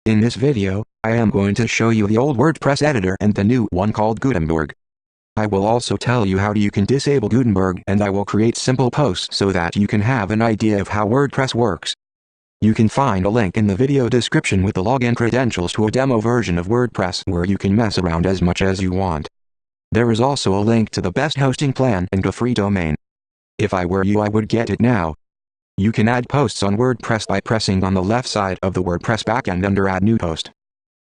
In this video, I am going to show you the old WordPress editor and the new one called Gutenberg. I will also tell you how you can disable Gutenberg, and I will create simple posts so that you can have an idea of how WordPress works. You can find a link in the video description with the login credentials to a demo version of WordPress where you can mess around as much as you want. There is also a link to the best hosting plan and a free domain. If I were you, I would get it now. You can add posts on WordPress by pressing on the left side of the WordPress backend under Add New Post.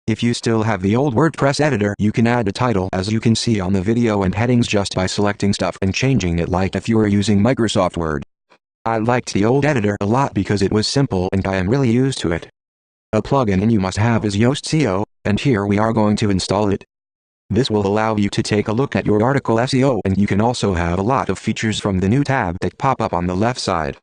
If you still have the old WordPress editor, you can add a title as you can see on the video and headings just by selecting stuff and changing it like if you were using Microsoft Word. I liked the old editor a lot because it was simple and I am really used to it. A plugin you must have is Yoast SEO, and here we are going to install it. This will allow you to take a look at your article SEO, and you can also have a lot of features from the new tab that pop up on the left side.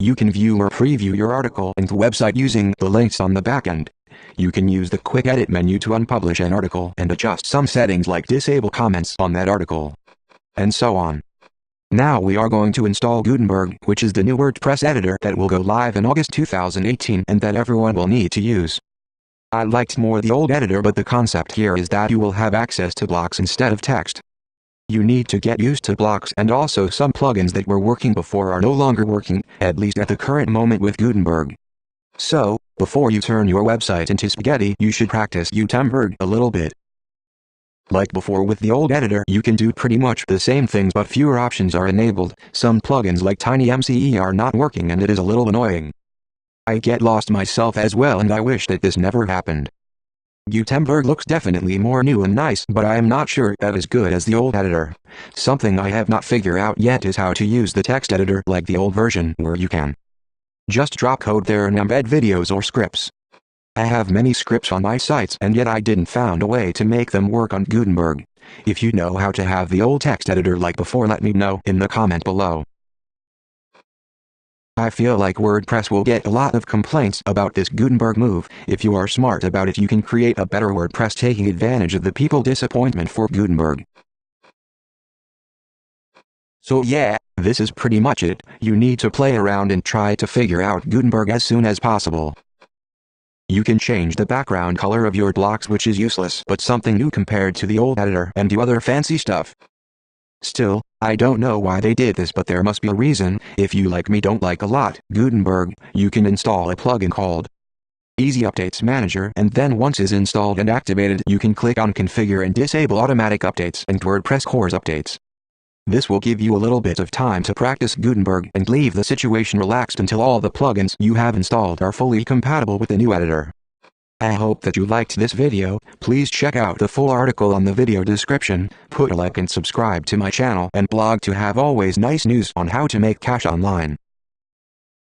You can view or preview your article and the website using the links on the backend. You can use the quick edit menu to unpublish an article and adjust some settings like disable comments on that article, and so on. Now we are going to install Gutenberg, which is the new WordPress editor that will go live in August 2018 and that everyone will need to use. I liked more the old editor, but the concept here is that you will have access to blocks instead of text. You need to get used to blocks, and also some plugins that were working before are no longer working, at least at the current moment with Gutenberg. So, before you turn your website into spaghetti, you should practice Gutenberg a little bit. Like before with the old editor, you can do pretty much the same things but fewer options are enabled. Some plugins like TinyMCE are not working and it is a little annoying. I get lost myself as well, and I wish that this never happened. Gutenberg looks definitely more new and nice, but I am not sure that is good as the old editor. Something I have not figured out yet is how to use the text editor like the old version, where you can just drop code there and embed videos or scripts. I have many scripts on my sites and yet I didn't found a way to make them work on Gutenberg. If you know how to have the old text editor like before, let me know in the comment below. I feel like WordPress will get a lot of complaints about this Gutenberg move. If you are smart about it, you can create a better WordPress taking advantage of the people disappointment for Gutenberg. So yeah, this is pretty much it. You need to play around and try to figure out Gutenberg as soon as possible. You can change the background color of your blocks, which is useless but something new compared to the old editor, and do other fancy stuff. Still, I don't know why they did this, but there must be a reason. If you like me don't like a lot Gutenberg, you can install a plugin called Easy Updates Manager, and then once it's installed and activated, you can click on Configure and disable automatic updates and WordPress course updates. This will give you a little bit of time to practice Gutenberg and leave the situation relaxed until all the plugins you have installed are fully compatible with the new editor. I hope that you liked this video. Please check out the full article on the video description, put a like and subscribe to my channel and blog to have always nice news on how to make cash online.